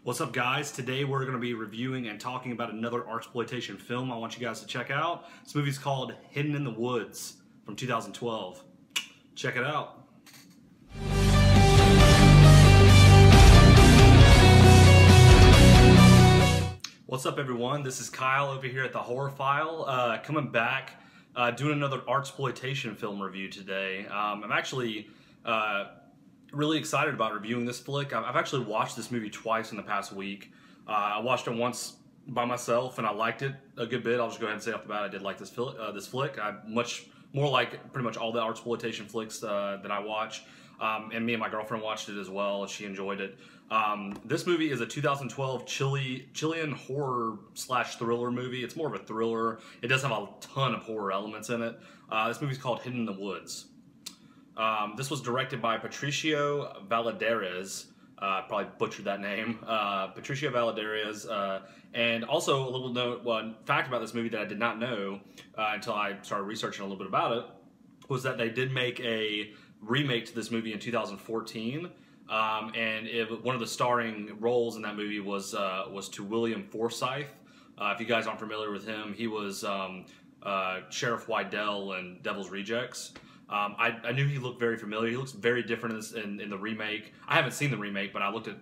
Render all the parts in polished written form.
What's up, guys? Today we're going to be reviewing and talking about another Artsploitation film I want you guys to check out. This movie's called Hidden in the Woods from 2012. Check it out. What's up, everyone? This is Kyle over here at the Horror File, coming back, doing another Artsploitation film review today. I'm actually really excited about reviewing this flick. I've actually watched this movie twice in the past week. I watched it once by myself and I liked it a good bit. I'll just go ahead and say off the bat I did like this flick. I much more like pretty much all the Artsploitation flicks that I watch. And me and my girlfriend watched it as well. She enjoyed it. This movie is a 2012 Chilean horror / thriller movie. It's more of a thriller. It does have a ton of horror elements in it. This movie's called Hidden in the Woods. This was directed by Patricio Valadares. Probably butchered that name. Patricio Valadares. And also a little fact about this movie that I did not know until I started researching a little bit about it was that they did make a remake to this movie in 2014. And one of the starring roles in that movie was to William Forsythe. If you guys aren't familiar with him, he was Sheriff Wydell in Devil's Rejects. I knew he looked very familiar. He looks very different in the remake. I haven't seen the remake, but I looked at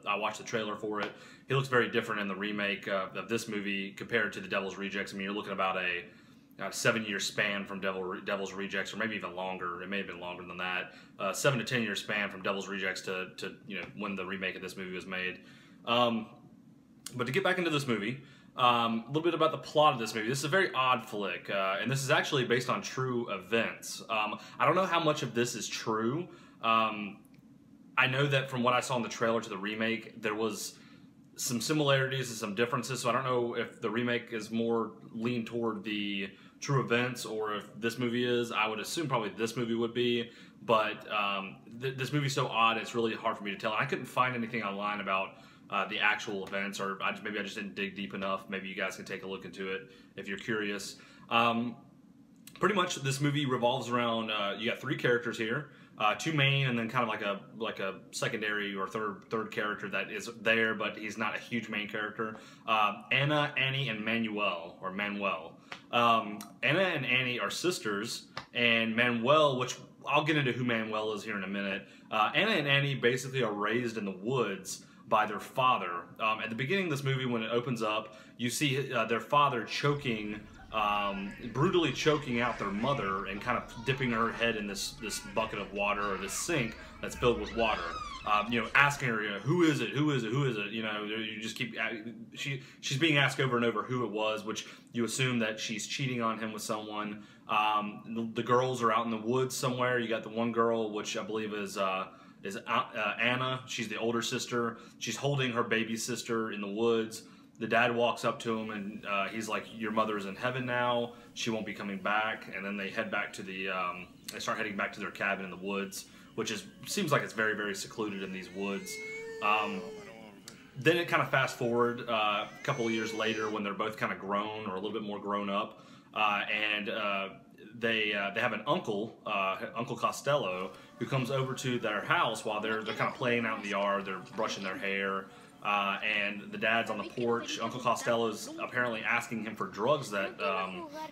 I watched the trailer for it. He looks very different in the remake of this movie compared to the Devil's Rejects. I mean, you're looking about a 7-year span from Devil's Rejects, or maybe even longer. It may have been longer than that. 7 to 10 year span from Devil's Rejects to when the remake of this movie was made. But to get back into this movie, a little bit about the plot of this movie. This is a very odd flick, and this is actually based on true events. I don't know how much of this is true. I know that from what I saw in the trailer to the remake, there was some similarities and some differences, so I don't know if the remake is more leaned toward the true events or if this movie is. I would assume probably this movie would be, but this movie's so odd it's really hard for me to tell. And I couldn't find anything online about the actual events, or maybe I just didn't dig deep enough. Maybe you guys can take a look into it if you're curious. Pretty much this movie revolves around, you got 3 characters here, 2 main and then kind of like a secondary or third character that is there, but he's not a huge main character. Anna, Anny, and Manuel. Anna and Anny are sisters, and Manuel, which I'll get into who Manuel is here in a minute. Anna and Anny basically are raised in the woods by their father. At the beginning of this movie, when it opens up, you see their father brutally choking out their mother and kind of dipping her head in this bucket of water, or this sink that's filled with water. Asking her, who is it? Who is it? Who is it? You just keep. She's being asked over and over who it was, which you assume that she's cheating on him with someone. The girls are out in the woods somewhere. You got the one girl, which I believe is Anna. She's the older sister. She's holding her baby sister in the woods. The dad walks up to him and he's like, "Your mother's in heaven now. She won't be coming back." And then they head back to they start heading back to their cabin in the woods, which seems like it's very, very secluded in these woods. Then it kind of fast forward a couple of years later when they're both kind of grown, or a little bit more grown up, and they have an uncle, Uncle Costello, who comes over to their house while they're kind of playing out in the yard. They're brushing their hair, and the dad's on the porch. Uncle Costello's apparently asking him for drugs that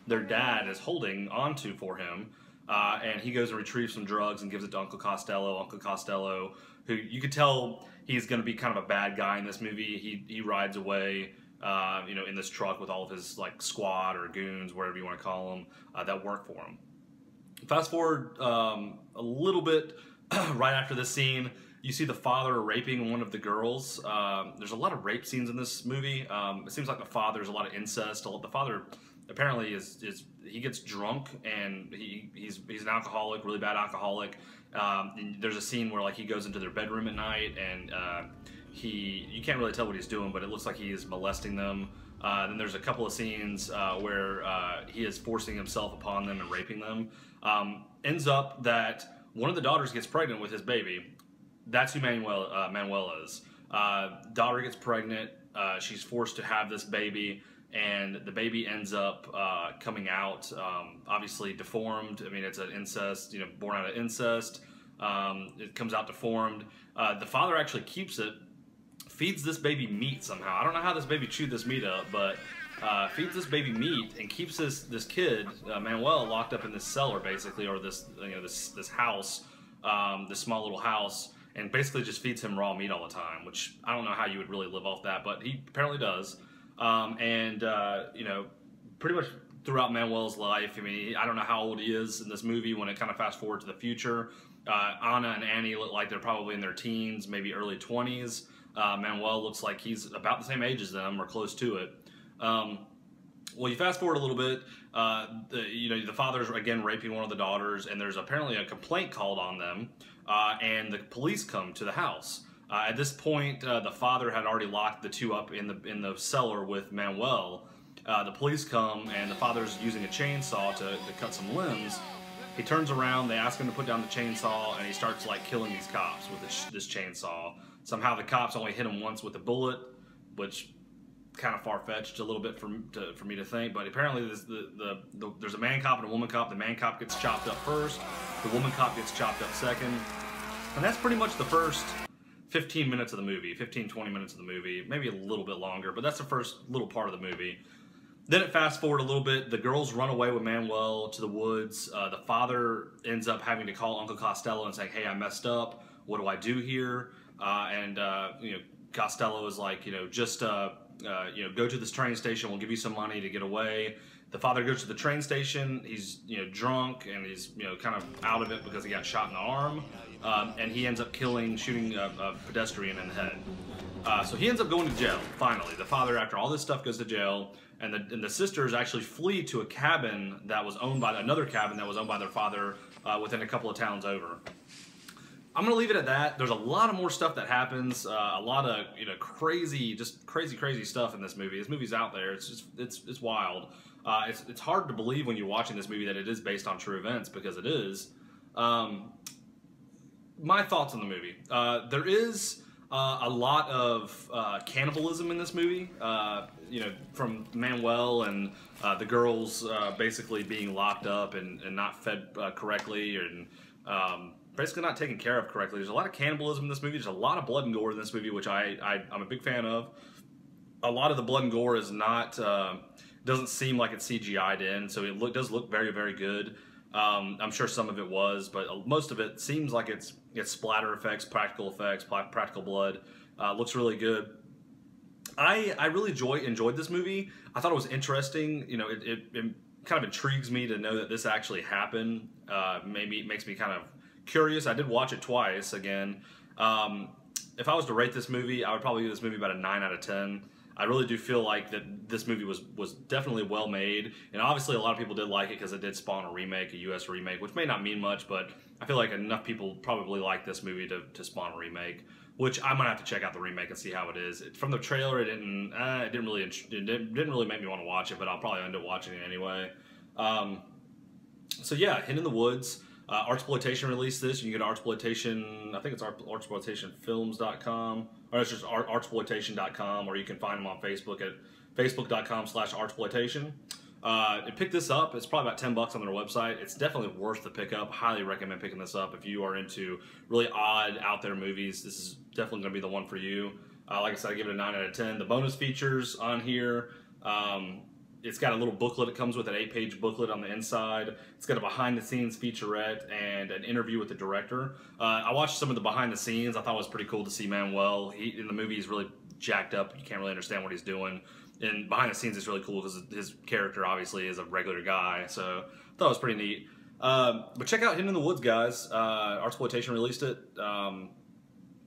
their dad is holding onto for him, and he goes and retrieves some drugs and gives it to Uncle Costello. Uncle Costello, who you could tell he's going to be kind of a bad guy in this movie. He rides away, in this truck with all of his squad or goons, whatever you want to call them, that work for him. Fast forward a little bit, right after this scene, you see the father raping one of the girls. There's a lot of rape scenes in this movie. It seems like there's a lot of incest. The father apparently he gets drunk, and he's an alcoholic, really bad alcoholic. And there's a scene where he goes into their bedroom at night, and you can't really tell what he's doing, but it looks like he is molesting them. Then there's a couple of scenes where he is forcing himself upon them and raping them. Ends up that one of the daughters gets pregnant with his baby. That's who Manuel is. Daughter gets pregnant. She's forced to have this baby, and the baby ends up coming out, obviously deformed. I mean, it's an incest, born out of incest. It comes out deformed. The father actually keeps it feeds this baby meat somehow. I don't know how this baby chewed this meat up, but feeds this baby meat and keeps this kid Manuel locked up in this cellar basically, or this this house, this small little house, and basically just feeds him raw meat all the time. Which I don't know how you would really live off that, but he apparently does. You know, pretty much throughout Manuel's life. I mean, I don't know how old he is in this movie when it kind of fast forward to the future. Anna and Annie look like they're probably in their teens, maybe early 20s. Manuel looks like he's about the same age as them or close to it. Well, you fast forward a little bit, the father's again raping one of the daughters, and there's apparently a complaint called on them, and the police come to the house. At this point, the father had already locked the two up in the cellar with Manuel. The police come, and the father's using a chainsaw to cut some limbs. He turns around, they ask him to put down the chainsaw, and he starts like killing these cops with this chainsaw. Somehow the cops only hit him once with a bullet, which kind of far-fetched a little bit for me to think, but apparently there's a man cop and a woman cop. The man cop gets chopped up first, the woman cop gets chopped up second, and that's pretty much the first 15 minutes of the movie, 15-20 minutes of the movie, maybe a little bit longer, but that's the first little part of the movie. Then it fast forward a little bit, the girls run away with Manuel to the woods. The father ends up having to call Uncle Costello and saying, hey, I messed up, what do I do here? Costello is like, just go to this train station, we'll give you some money to get away. The father goes to the train station, he's drunk, and he's kind of out of it because he got shot in the arm, and he ends up shooting a pedestrian in the head. So he ends up going to jail, finally. The father, after all this stuff, goes to jail, and the sisters actually flee to a cabin that was owned by another cabin that was owned by their father within a couple of towns over. I'm gonna leave it at that. There's a lot of more stuff that happens, a lot of crazy stuff in this movie. This movie's out there. It's wild. It's hard to believe when you're watching this movie that it is based on true events, because it is. My thoughts on the movie. There is a lot of cannibalism in this movie. From Manuel and the girls basically being locked up and not fed correctly, and basically not taken care of correctly. There's a lot of cannibalism in this movie. There's a lot of blood and gore in this movie, which I'm a big fan of. A lot of the blood and gore is not doesn't seem like it's CGI'd in, so it does look very, very good. I'm sure some of it was, but most of it seems like it's splatter effects, practical blood. Looks really good. I really enjoyed this movie. I thought it was interesting. It kind of intrigues me to know that this actually happened. Maybe it makes me kind of curious. I did watch it twice again. If I was to rate this movie, I would probably give this movie about a 9 out of 10. I really do feel like that this movie was definitely well made, and obviously a lot of people did like it because it did spawn a remake, a US remake, which may not mean much, but I feel like enough people probably like this movie to spawn a remake, which I'm gonna have to check out the remake and see how it is. From the trailer, it didn't really make me want to watch it, but I'll probably end up watching it anyway. So yeah, Hidden in the Woods. Artsploitation released this. You can go to Artsploitation, I think it's artsploitationfilms.com, or it's just artsploitation.com, or you can find them on Facebook at facebook.com/artsploitation. And pick this up. It's probably about $10 on their website. It's definitely worth the pickup. Highly recommend picking this up if you are into really odd, out there movies. This is definitely going to be the one for you. Like I said, I give it a 9 out of 10. The bonus features on here. It's got a little booklet. It comes with an 8-page booklet on the inside. It's got a behind-the-scenes featurette and an interview with the director. I watched some of the behind-the-scenes. I thought it was pretty cool to see Manuel. In the movie, he's really jacked up. You can't really understand what he's doing. And behind the scenes, it's really cool because his character obviously is a regular guy. So I thought it was pretty neat. But check out Hidden in the Woods, guys. Artsploitation released it.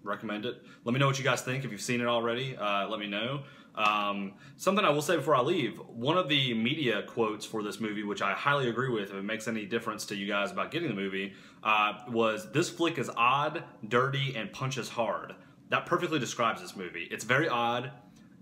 Recommend it. Let me know what you guys think. If you've seen it already, let me know. Something I will say before I leave, one of the media quotes for this movie, which I highly agree with, if it makes any difference to you guys about getting the movie, was, "This flick is odd, dirty, and punches hard." That perfectly describes this movie. It's very odd,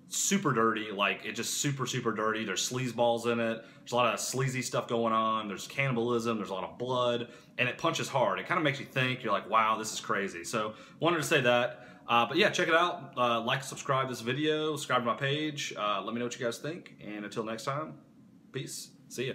super dirty, like it's just super, super dirty. There's sleazeballs in it. There's a lot of sleazy stuff going on. There's cannibalism. There's a lot of blood, and it punches hard. It kind of makes you think. You're like, wow, this is crazy. So wanted to say that. But yeah, check it out. Like, subscribe this video, subscribe to my page. Let me know what you guys think. And until next time, peace. See ya.